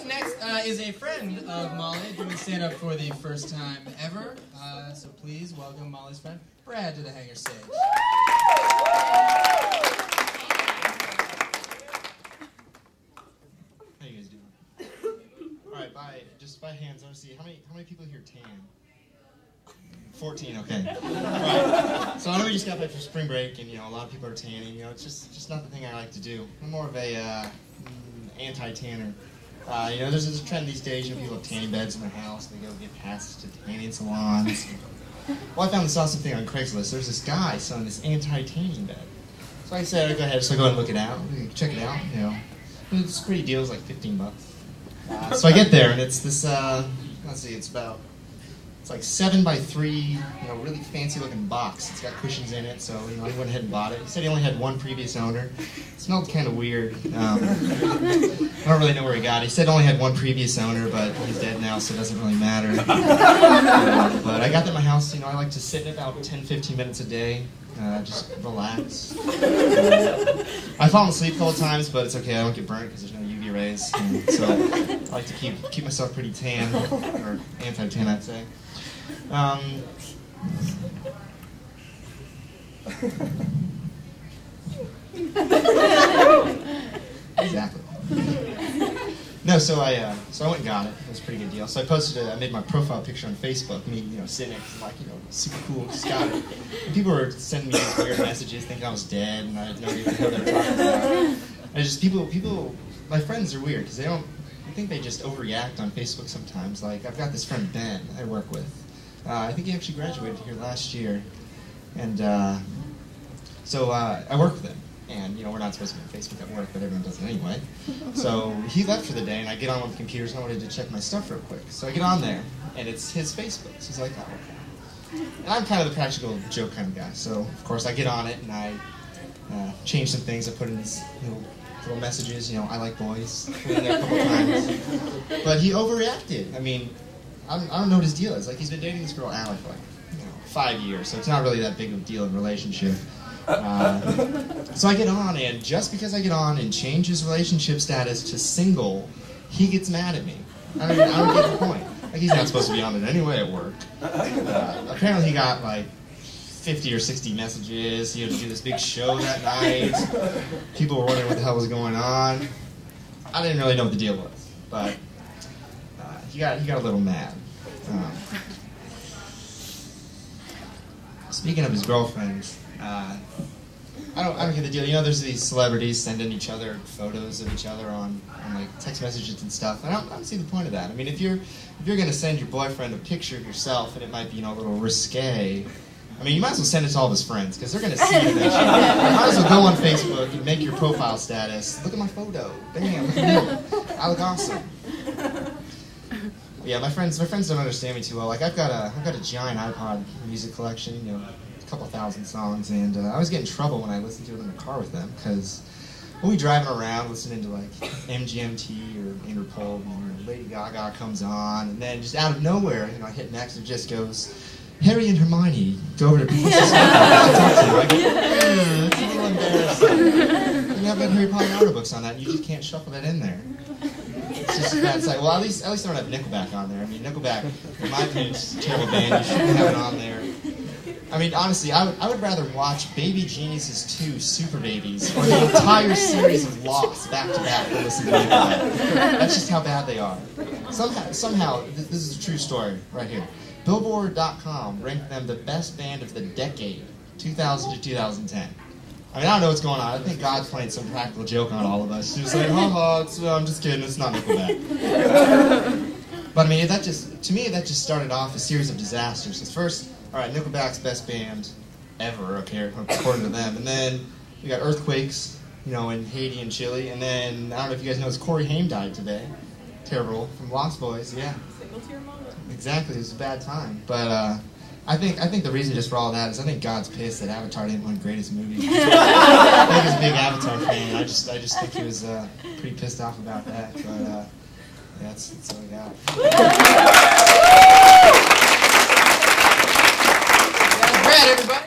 Up next is a friend of Molly doing stand-up for the first time ever. So please welcome Molly's friend, Brad, to the Hangar stage. How you guys doing? All right, just by hands, I want to see how many people here tan. 14, okay. Right. So I know we just got back from spring break, and a lot of people are tanning. It's just not the thing I like to do. I'm more of a anti-tanner. There's this trend these days. People have tanning beds in their house. They go get passes to tanning salons. Well, I found this awesome thing on Craigslist. There's this guy selling this anti-tanning bed. So I said, I'd go ahead, so I go and look it out, check it out. It's a pretty deal. It's like $15. So I get there, and it's this. Let's see, it's like 7x3, really fancy looking box. It's got cushions in it, so I went ahead and bought it. He said he only had one previous owner. It smelled kind of weird. I don't really know where he got it. He said he only had one previous owner, but he's dead now, so it doesn't really matter. But I got that in my house. I like to sit in about 10-15 minutes a day, just relax. I've fallen asleep a couple times, but it's okay. I don't get burnt because there's no UV rays. So I like to keep myself pretty tan, or anti-tan, I'd say. Exactly. No, so I went and got it. It was a pretty good deal. So I posted it. I made my profile picture on Facebook. Me, sitting next to super cool, just got it. And people were sending me these weird messages, thinking I was dead, and I had no idea what they were talking about. People, my friends are weird because I think they just overreact on Facebook sometimes. Like I've got this friend Ben I work with. I think he actually graduated here last year, and so I work with him. And we're not supposed to be on Facebook at work, but everyone does it anyway. So he left for the day, and I get on with the computers, and I wanted to check my stuff real quick. So I get on there, and it's his Facebook. So he's like, oh, okay. And I'm kind of the practical joke kind of guy. So of course I get on it, and I change some things. I put in these little messages. I like boys. I put it in there a couple times. But he overreacted. I mean, I don't know what his deal is. Like, he's been dating this girl, Allie, for 5 years, so it's not really that big of a deal in a relationship. So I get on, and just because I get on and change his relationship status to single, he gets mad at me. I don't get the point. Like, he's not supposed to be on it anyway at work. Apparently he got, 50 or 60 messages. He had to do this big show that night. People were wondering what the hell was going on. I didn't really know what the deal was, but he got a little mad. Speaking of his girlfriends, I don't get the deal. There's these celebrities sending each other photos of each other on text messages and stuff. I don't see the point of that. I mean, if you're going to send your boyfriend a picture of yourself and it might be a little risque, I mean, you might as well send it to all of his friends because they're going to see it eventually. You might as well go on Facebook and make your profile status. Look at my photo. Bam, look at me. I look awesome. Yeah, my friends don't understand me too well. Like, I've got a giant iPod music collection, a couple thousand songs, and I always get in trouble when I listen to it in the car with them because we'll be driving around listening to MGMT or Interpol, and Lady Gaga comes on, and then just out of nowhere, I hit next, and it just goes, Harry and Hermione go over to Princess talk to you. It's a little embarrassing. You have got Harry Potter audiobooks on that, and you just can't shuffle that in there. It's just bad. It's like, well, at least I don't have Nickelback on there. I mean, Nickelback, in my opinion, is a terrible band. You shouldn't have it on there. I mean, honestly, I would rather watch Baby Geniuses 2 Super Babies or the entire series of Lost back to back than listen to Nickelback. That's just how bad they are. Somehow, this is a true story right here. Billboard.com ranked them the best band of the decade, 2000 to 2010. I mean, I don't know what's going on. I think God's playing some practical joke on all of us. He's like, I'm just kidding, it's not Nickelback. But I mean, to me, that just started off a series of disasters. Because first, all right, Nickelback's best band ever, okay, according to them. And then we got earthquakes, in Haiti and Chile. And then, I don't know if you guys know, Corey Haim died today. Terrible, from Lost Boys, yeah. Single tear moment. Exactly, it was a bad time. But, I think the reason just for all that is I think God's pissed that Avatar didn't win greatest movie. I think he's a big Avatar fan. I just think he was pretty pissed off about that. But yeah, that's all I got. Yeah, Brad, everybody.